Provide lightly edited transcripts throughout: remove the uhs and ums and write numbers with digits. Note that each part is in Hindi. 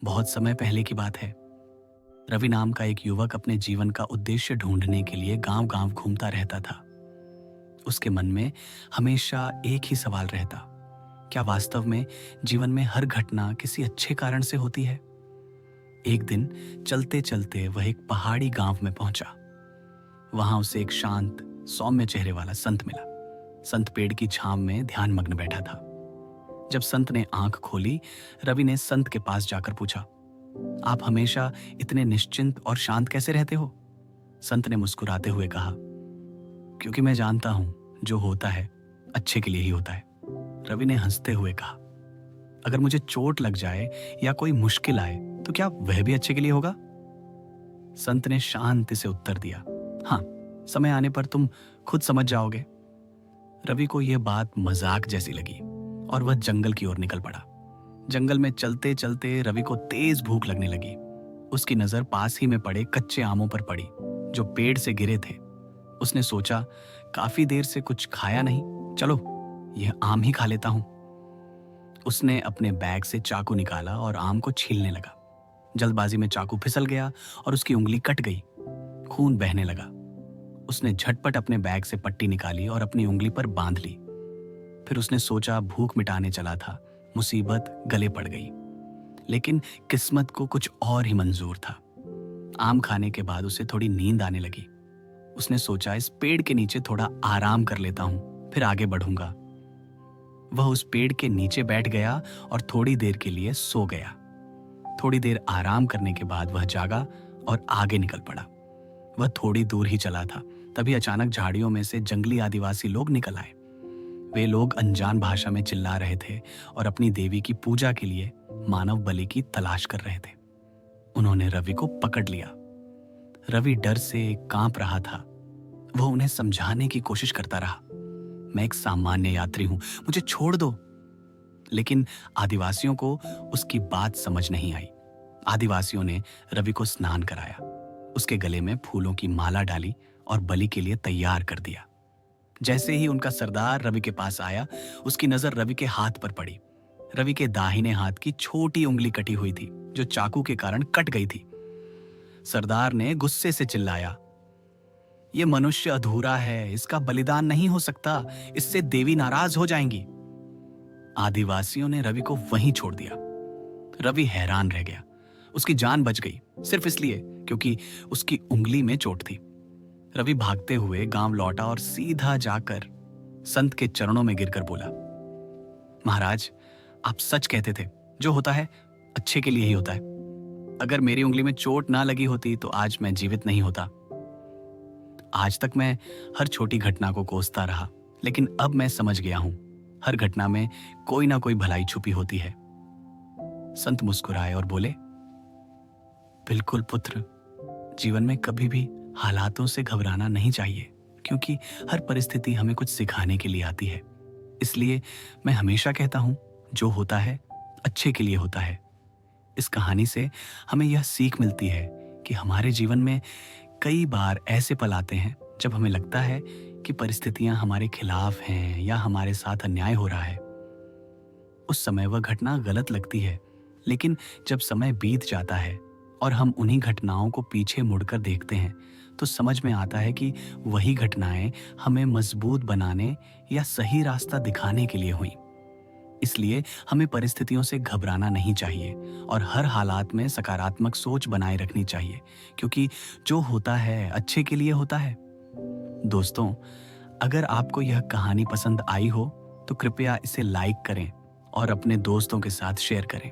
बहुत समय पहले की बात है। रवि नाम का एक युवक अपने जीवन का उद्देश्य ढूंढने के लिए गांव-गांव घूमता रहता था। उसके मन में हमेशा एक ही सवाल रहता, क्या वास्तव में जीवन में हर घटना किसी अच्छे कारण से होती है? एक दिन चलते-चलते वह एक पहाड़ी गांव में पहुंचा। वहां उसे एक शांत, सौम्य चेहरे वाला संत मिला। संत पेड़ की छांव में ध्यान मग्न बैठा था। जब संत ने आंख खोली, रवि ने संत के पास जाकर पूछा, आप हमेशा इतने निश्चिंत और शांत कैसे रहते हो? संत ने मुस्कुराते हुए कहा, क्योंकि मैं जानता हूं जो होता है अच्छे के लिए ही होता है। रवि ने हंसते हुए कहा, अगर मुझे चोट लग जाए या कोई मुश्किल आए तो क्या वह भी अच्छे के लिए होगा? संत ने शांति से उत्तर दिया, हाँ, समय आने पर तुम खुद समझ जाओगे। रवि को यह बात मजाक जैसी लगी और वह जंगल की ओर निकल पड़ा। जंगल में चलते चलते रवि को तेज भूख लगने लगी। उसकी नजर पास ही में पड़े कच्चे आमों पर पड़ी जो पेड़ से गिरे थे। उसने सोचा, काफी देर से कुछ खाया नहीं, चलो यह आम ही खा लेता हूं। उसने अपने बैग से चाकू निकाला और आम को छीलने लगा। जल्दबाजी में चाकू फिसल गया और उसकी उंगली कट गई। खून बहने लगा। उसने झटपट अपने बैग से पट्टी निकाली और अपनी उंगली पर बांध ली। फिर उसने सोचा, भूख मिटाने चला था, मुसीबत गले पड़ गई। लेकिन किस्मत को कुछ और ही मंजूर था। आम खाने के बाद उसे थोड़ी नींद आने लगी। उसने सोचा, इस पेड़ के नीचे थोड़ा आराम कर लेता हूं, फिर आगे बढ़ूंगा। वह उस पेड़ के नीचे बैठ गया और थोड़ी देर के लिए सो गया। थोड़ी देर आराम करने के बाद वह जागा और आगे निकल पड़ा। वह थोड़ी दूर ही चला था, तभी अचानक झाड़ियों में से जंगली आदिवासी लोग निकल आए। वे लोग अनजान भाषा में चिल्ला रहे थे और अपनी देवी की पूजा के लिए मानव बलि की तलाश कर रहे थे। उन्होंने रवि को पकड़ लिया। रवि डर से कांप रहा था। वह उन्हें समझाने की कोशिश करता रहा, मैं एक सामान्य यात्री हूं, मुझे छोड़ दो। लेकिन आदिवासियों को उसकी बात समझ नहीं आई। आदिवासियों ने रवि को स्नान कराया, उसके गले में फूलों की माला डाली और बलि के लिए तैयार कर दिया। जैसे ही उनका सरदार रवि के पास आया, उसकी नजर रवि के हाथ पर पड़ी। रवि के दाहिने हाथ की छोटी उंगली कटी हुई थी, जो चाकू के कारण कट गई थी। सरदार ने गुस्से से चिल्लाया, यह मनुष्य अधूरा है, इसका बलिदान नहीं हो सकता, इससे देवी नाराज हो जाएंगी। आदिवासियों ने रवि को वहीं छोड़ दिया। रवि हैरान रह गया। उसकी जान बच गई सिर्फ इसलिए क्योंकि उसकी उंगली में चोट थी। रवि भागते हुए गांव लौटा और सीधा जाकर संत के चरणों में गिरकर बोला, महाराज, आप सच कहते थे, जो होता है अच्छे के लिए ही होता है। अगर मेरी उंगली में चोट ना लगी होती तो आज मैं जीवित नहीं होता। आज तक मैं हर छोटी घटना को कोसता रहा, लेकिन अब मैं समझ गया हूं, हर घटना में कोई ना कोई भलाई छुपी होती है। संत मुस्कुराए और बोले, बिल्कुल पुत्र, जीवन में कभी भी हालातों से घबराना नहीं चाहिए, क्योंकि हर परिस्थिति हमें कुछ सिखाने के लिए आती है। इसलिए मैं हमेशा कहता हूं, जो होता है अच्छे के लिए होता है। इस कहानी से हमें यह सीख मिलती है कि हमारे जीवन में कई बार ऐसे पल आते हैं जब हमें लगता है कि परिस्थितियां हमारे खिलाफ हैं या हमारे साथ अन्याय हो रहा है। उस समय वह घटना गलत लगती है, लेकिन जब समय बीत जाता है और हम उन्हीं घटनाओं को पीछे मुड़कर देखते हैं, तो समझ में आता है कि वही घटनाएं हमें मजबूत बनाने या सही रास्ता दिखाने के लिए हुई। इसलिए हमें परिस्थितियों से घबराना नहीं चाहिए और हर हालात में सकारात्मक सोच बनाए रखनी चाहिए, क्योंकि जो होता है अच्छे के लिए होता है। दोस्तों, अगर आपको यह कहानी पसंद आई हो तो कृपया इसे लाइक करें और अपने दोस्तों के साथ शेयर करें।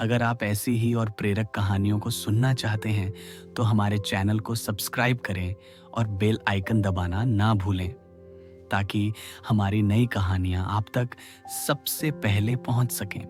अगर आप ऐसी ही और प्रेरक कहानियों को सुनना चाहते हैं तो हमारे चैनल को सब्सक्राइब करें और बेल आइकन दबाना ना भूलें, ताकि हमारी नई कहानियां आप तक सबसे पहले पहुंच सकें।